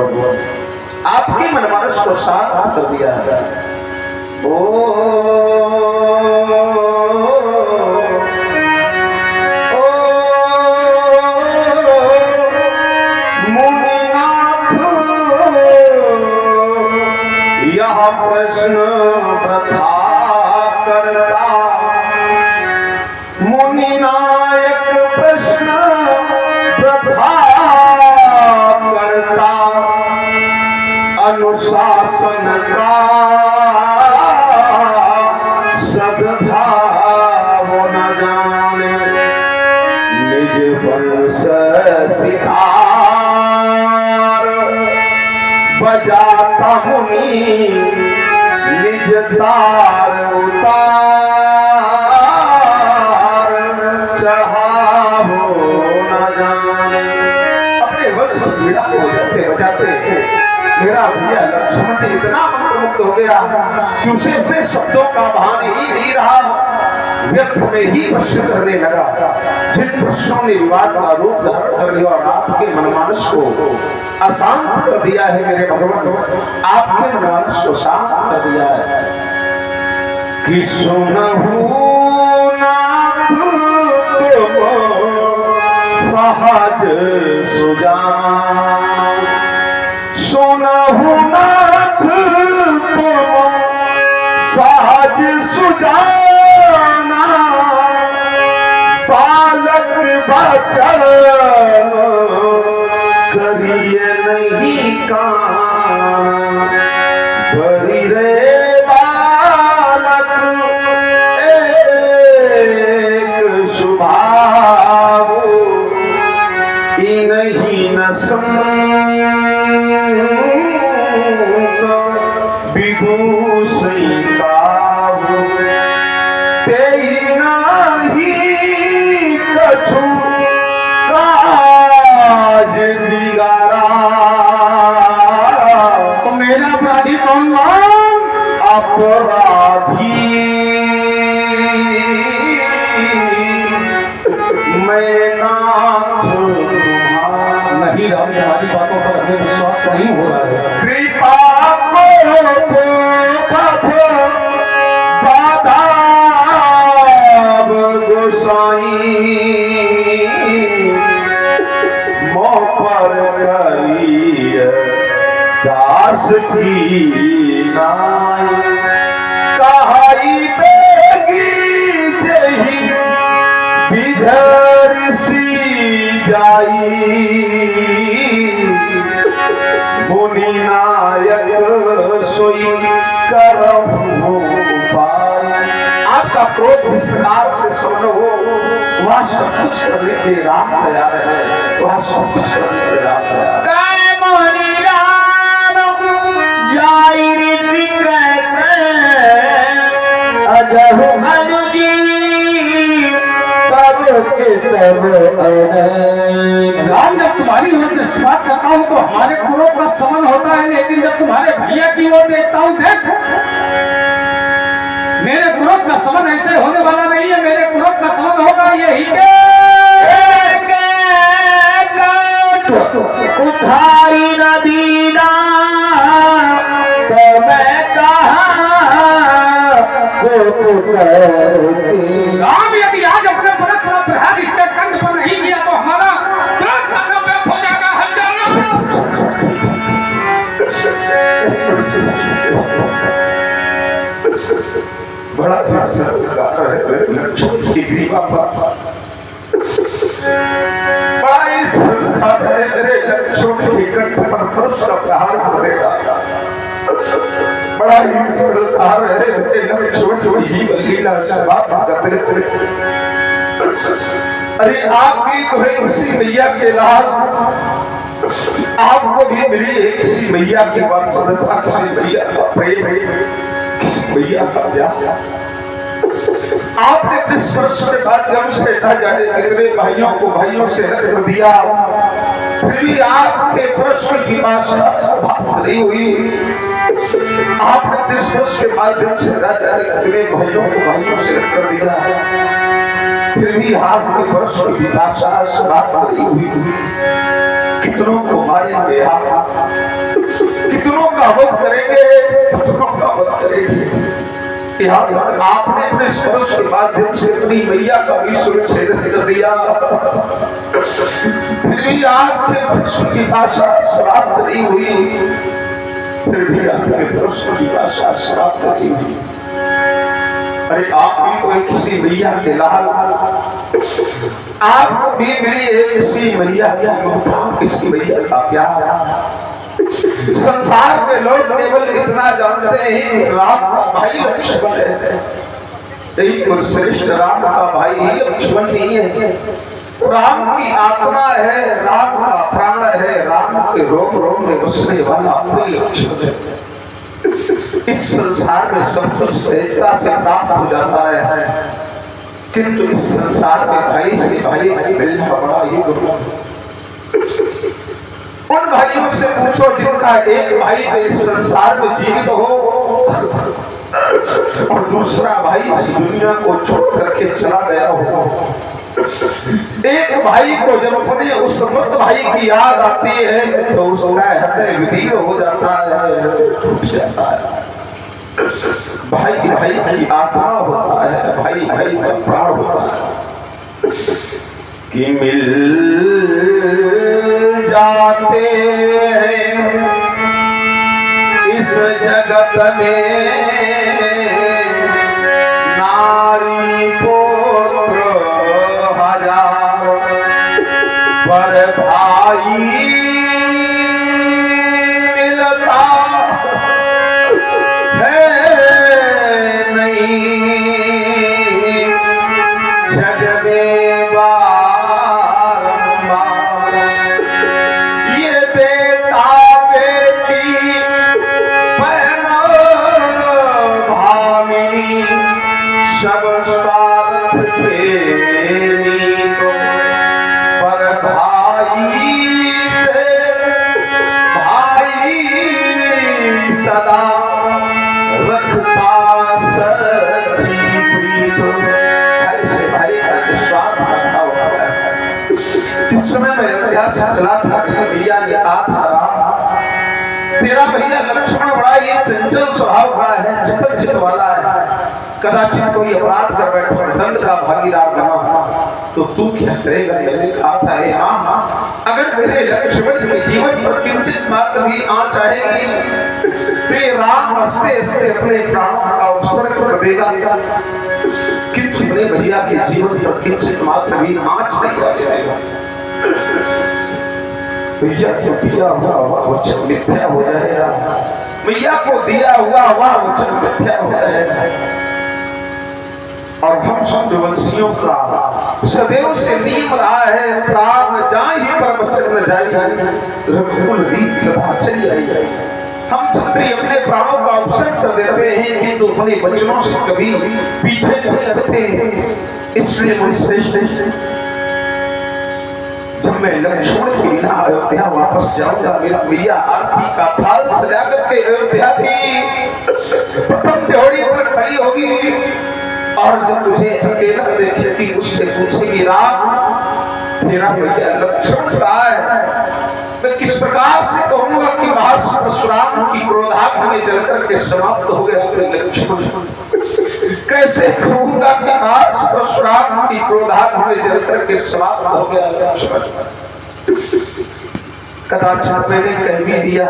भगवान आपके मनमानस को शांत कर दिया है। प्रश्न प्रथा करता मुनिनायक प्रश्न प्रथा करता अनुशासन का सद्भाव न जाने निज वंश सितार बजाता मुनि निज तार उतार चढ़ावो न जाने। अपने वंश पीड़ा को बजाते बजाते मेरा भैया लक्ष्मण इतना मंत्रमुग्ध हो गया कि उसे अपने शब्दों का भान ही नहीं रहा, व्यर्थ में ही प्रश्न करने लगा। जिन प्रश्नों ने विवाद का रूप धारण कर लिया और आपके मनमानस को अशांत कर दिया है मेरे भगवान, आपके मनमानस को शांत कर दिया है। कि सुनहु नाथ तुम सहज सुजान, सुनहु नाथ तुम सहज सुजाना, बालक बचन करिए नहीं काम, बरी रे बालक एक स्वभाव, इन्हीं न विदूषी काव, तेई नाही कछु काज बिगाड़ा। तो मेरा अपराधी कौन अपराधी मैं नाथ नहीं। राम तुम्हारी बातों पर हमें विश्वास नहीं हो रहा है। कृपा पर करिए दास की नाई, कहाई बेगी जही विधर सी जाई, मुनि नायक सोई करम पाई। आपका क्रोध जिस प्रकार से समन हो वह सब कुछ करने के राम तैयार है, वह सब कुछ करने के राम तैयार है। राम जब तुम्हारी ओर दृष्टिपात करता हूँ तो हमारे क्रोध का समन होता है, लेकिन जब तुम्हारे भैया की ओर देखता हूँ देख मेरे क्रोध का समन ऐसे होने वाला नहीं है। मेरे क्रोध का समन होगा यही के उधारी न दीना तो मैं राम यदि आज अपने परस का प्रहार इसके कंठ पर नहीं किया तो हमारा तुरंत कर्तव्य व्यर्थ हो जाएगा। हट बड़ा की ग्रीवा पर बड़ा इस मेरे लक्ष्मण के कंठ पर फर्श का प्रहार कर देगा। बड़ा ही सरलकार है मेरे लक्ष्मण की जीवन लीला समाप्त कर दे। अरे आपकी तो है किसी मैया के लाल, आपको भी मिली है किसी मैया की वात्सल्यता, किसी मैया का प्रेम, किसी मैया का प्यार। आपने अपने स्पर्श के माध्यम से न जाने कितने भाइयों को भाइयों से रख दिया, फिर भी आपके प्रश्न की भाषा समाप्त नहीं हुई। आपने अपने स्पर्श के माध्यम से न जाने कितने भाइयों को भाइयों से रख कर दिया, फिर भी आपके प्रश्न की भाषा समाप्त नहीं हुई। कितनों को मारेंगे आप, का वध करेंगे, पुत्रों का वध करेंगे। यार आपने अपने स्पर्श के माध्यम से अपनी मैया का भी सुरक्षेदन कर दिया, फिर भी आपके प्रश्न की भाषा समाप्त नहीं हुई, फिर भी आपके प्रश्न की भाषा समाप्त नहीं हुई। अरे आप भी तो किसी मैया के लाल, आपको भी मिली है किसी मैया की ममता, किसी मैया का प्यार। संसार में लोग केवल इतना जानते हैं राम का भाई लक्ष्मण है, लेकिन श्रेष्ठ राम का भाई लक्ष्मण नहीं है। राम की आत्मा है, राम का प्राण है, राम के रोम रोम में बसने वाला अपने लक्ष्मण है। इस संसार में सब कुछ सहजता से प्राप्त हो जाता है, किंतु इस संसार में भाई से भाई मिलना बड़ा ही दुर्लभ। उन भाइयों से पूछो जिनका एक भाई तो इस संसार में जीवित हो और दूसरा भाई इस दुनिया को छोड़ करके चला गया हो। एक भाई को जब अपने उस मृत भाई की याद आती है तो उसका हृदय विदीर्ण हो जाता है, टूट जाता है। भाई भाई की आत्मा होता है, भाई भाई का प्राण होता है कि मिल जाते हैं इस जगत में नारी पुत्र हजार, पर भाई मिलता है नहीं जग में बारंबार। ये बेटा बेटी बहन भामिनी सब स्वार्थ प्रेमी तो, पर भाई से भाई सदा रखता सच्ची प्रीत। ऐसे भाई का निस्वार्थ रखा हुआ है। जिस समय मैं अयोध्या से चला था, मेरे भैया ने कहा था राम तेरा भैया लक्ष्मण बड़ा ये चंचल स्वभाव का है, चपल चित वाला है, कदाचित कोई अपराध कर बैठे दंड का भागीदार बना तो तू क्या करेगा। मैंने कहा था हे मां, अगर मेरे लक्ष्मण के जीवन पर किंचित मात्र भी आंच आएगी तो ये राम हंसते हंसते अपने प्राणों का उपसर्ग कर देगा, किंतु मेरे भैया के जीवन पर किंचित मात्र भी आंच नहीं आने देगा। भैया को दिया हुआ वचन मिथ्या हो जाएगा, भैया को दिया हुआ वचन मिथ्या हो जाएगा। और हम सूर्यवंशियों का सदैव से नियम रहा है प्राण जाहि पर वचन न जाए, रघुकुल रीत सदा चली आई। हम क्षत्रिय अपने प्राणों का उपसर्ग कर देते हैं किंतु अपने वचनों से कभी पीछे नहीं हटते। इसलिए मुनिश्रेष्ठ जब मैं लक्ष्मण के बिना अयोध्या वापस जाऊंगा, मेरा भैया आरती का थाल सजा करके अयोध्या की प्रथम त्योड़ी पर खड़ी होगी और जब मुझे अकेला देखेगी मुझसे पूछेगी राम तेरा भैया लक्ष्मण कहाँ है। मैं किस प्रकार से कहूंगा कि महर्षि परशुराम की क्रोधाग्नि में जलकर के समाप्त हो गया लक्ष्मण। कैसे कहूंगा कि महर्षि परशुराम की क्रोधाग्नि में जलकर के समाप्त हो गया लक्ष्मण। कदाचित मैंने कह भी दिया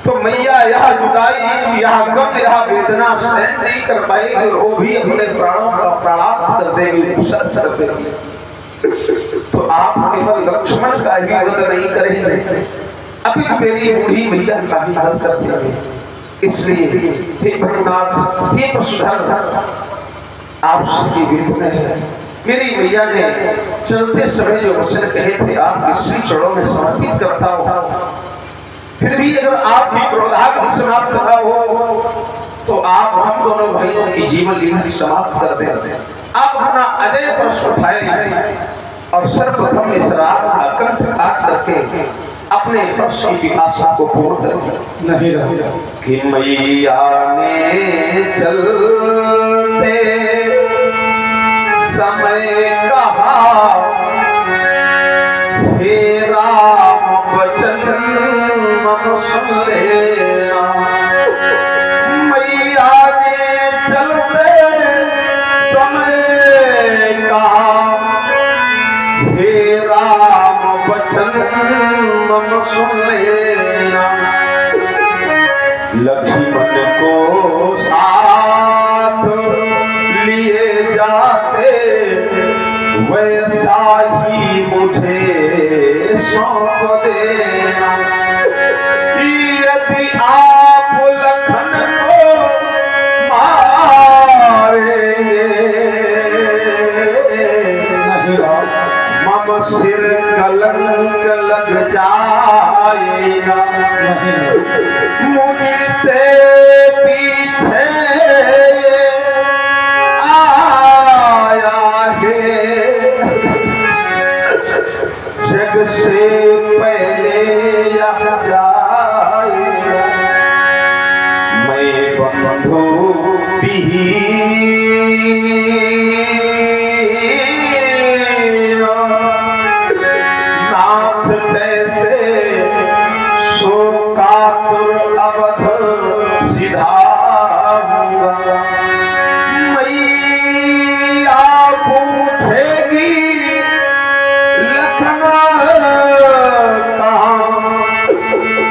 तो मैया यह जुदाई, यह गम, यह वेदना सहन नहीं कर पाएगी और वो भी अपने प्राणों का प्राणात कर देगी, उपसर्ग कर देगी। तो आप केवल लक्ष्मण का ही वध नहीं करेंगे, अभी मेरी बूढ़ी मैया का भी वध कर देंगे। इसलिए हे भगवान, हे पशुधर, आपसे विनती है, मेरी मैया ने चलते समय जो वचन कहे थे आपके श्री चरणों में समर्पित करता हूँ। फिर भी अगर आपकी क्रोधाग्नि समाप्त न हो तो आप हम दोनों भाइयों की जीवन लीला समाप्त कर देते हैं। आप अपना अजय पर्श उठाए और सर्वप्रथम इस रात का कंठ काट करके अपने पर्श की पिपासा को पूर्ण करें। नहीं रहा कि मैया ने चलते समय कहा हे राम वचन मम सुन लेना, लेना। लक्ष्मण को साथ लिए जाते वैसा ही मुझे सौंप देना। यदि आप लखन को मारेंगे मम सिर कलंक लग जाएगा। मुझसे पीछे आया है जग से पहले यह जाएगा। मैं बंधु नाथ कैसे सो कातुर अवध सिधाऊंगा। मैया पूछेगी लखन कहाँ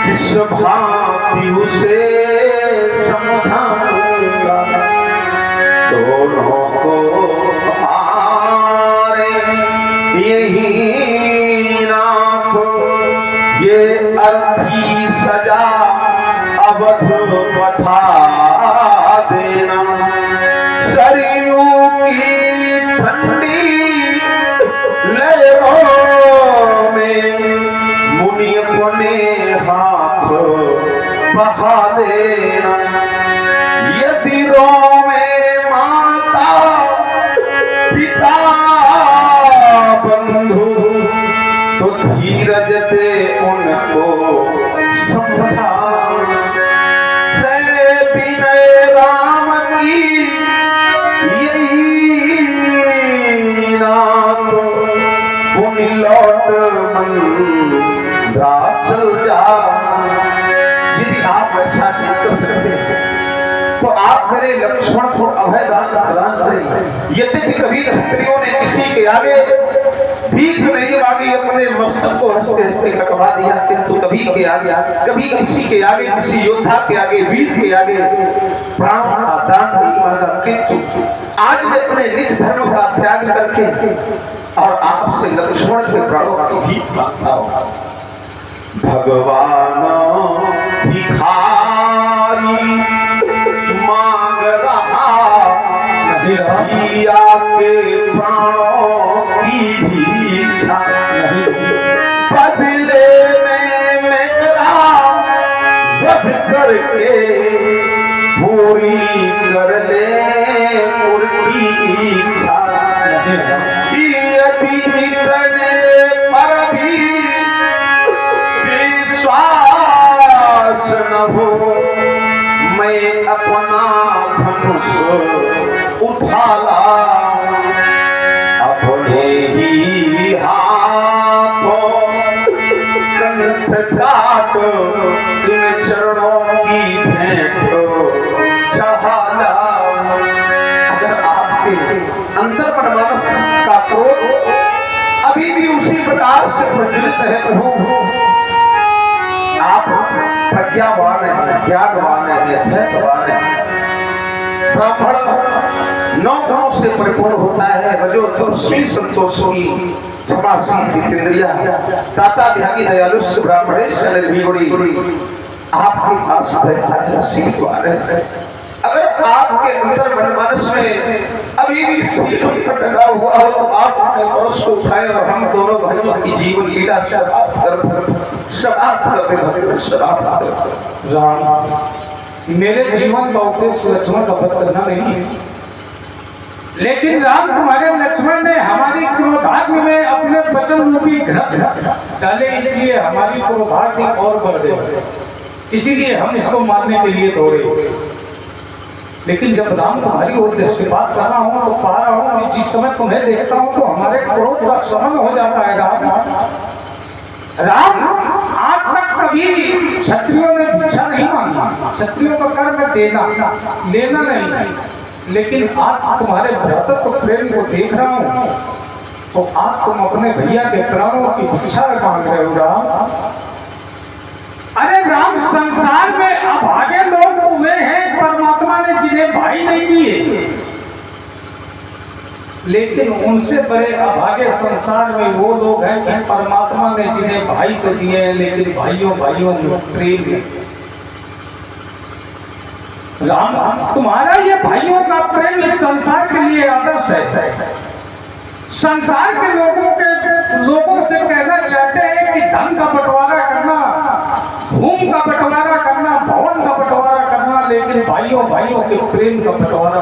किस भांति उसे समझाऊंगा। दोनों को हमारे यही नाथ ये अर्थी सजा अवध पठा देना। सरयू की ठंडी लहरों में मुनि अपने हाथ बहा देना। यदि रोवे माता पिता बंधु तो धीरज दे उनको समझा। विनय राम की यही नाथ पुनि लौट मंदराचल जा। यदि आप ऐसा नहीं कर सकते तो आप मेरे लक्ष्मण को अभय दान प्रदान करें। यद्यपि कभी क्षत्रियों ने किसी के आगे भीख नहीं मांगी, अपने मस्तक को हंसते हंसते कटवा दिया, किंतु कभी किसी के आगे, किसी योद्धा के आगे, वीर के आगे प्राण का दान नहीं मांगा। किंतु आज मैं अपने निज धर्म का त्याग करके और आपसे लक्ष्मण के प्राणों की भीख मांगता हूं। भगवान भिखारी मांग रहा पिया के प्राणों की भीक्षा। बदले में मेरा वध करके पूरी कर ले उनकी इच्छा। यदि इतने पर भी विश्वास न हो मैं अपना धनुष उठा लाऊं। अपने ही हाथों कंठ काट इन चरणों की भेंट चढ़ा जाऊं। अगर आपके अंतर मनमानस का क्रोध अभी भी उसी प्रकार से प्रज्वलित है प्रभु, आप प्रज्ञावान है, ज्ञानवान है, अध्ययनवान है। ब्राह्मण 9 गुणों से परिपूर्ण होता है। रजो तपस्वी संतोषी क्षमाशील जितेंद्रिया दाता ध्यानी दयालु ब्राह्मणेश निर्भीगुणी। आपके पास दया है, आशीर्वाद है। अगर आपके अंतर मनमानस में अभी भी सील लगा हुआ हो तो आप अपने परस को उठाए और हम दोनों भाइयों की जीवन लीला समाप्त कर दे। राम, मेरे जीवन का उद्देश्य लक्ष्मण का वध करना नहीं है, लेकिन राम तुम्हारे लक्ष्मण ने हमारी क्रोधाग्नि में अपने वचन रूपी घृत डाले, इसलिए हमारी क्रोधाग्नि और बढ़ गई। इसीलिए हम इसको मारने के लिए दौड़े। लेकिन जब राम तुम्हारी ओर दृष्टिपात कर रहा हूँ तो पा रहा हूँ कि जिस समय तुम्हें देखता हूँ तो हमारे क्रोध का शमन हो जाता है। राम आज तक कभी क्षत्रियों ने भिक्षा नहीं मांगा, क्षत्रियों का कर्म देना लेना नहीं, लेकिन आज तुम्हारे भ्रातृत्व प्रेम को देख रहा हूँ तो आज तुम अपने भैया के प्राणों की भिक्षा मांग रहे हो। राम अरे राम, संसार में अभागे लोग तो वे हैं परमात्मा ने जिन्हें भाई नहीं दिए, लेकिन उनसे बड़े अभागे संसार में वो लोग हैं कि परमात्मा ने जिन्हें भाई तो दिए हैं लेकिन भाइयों भाइयों में प्रेम नहीं। राम, तुम्हारा ये भाइयों का प्रेम इस संसार के लिए आदर्श है। संसार के लोगों से कहना चाहते हैं कि धन का बंटवारा करना, भूमि का बंटवारा करना, भवन का बंटवारा करना, लेकिन भाइयों भाइयों के प्रेम का बंटवारा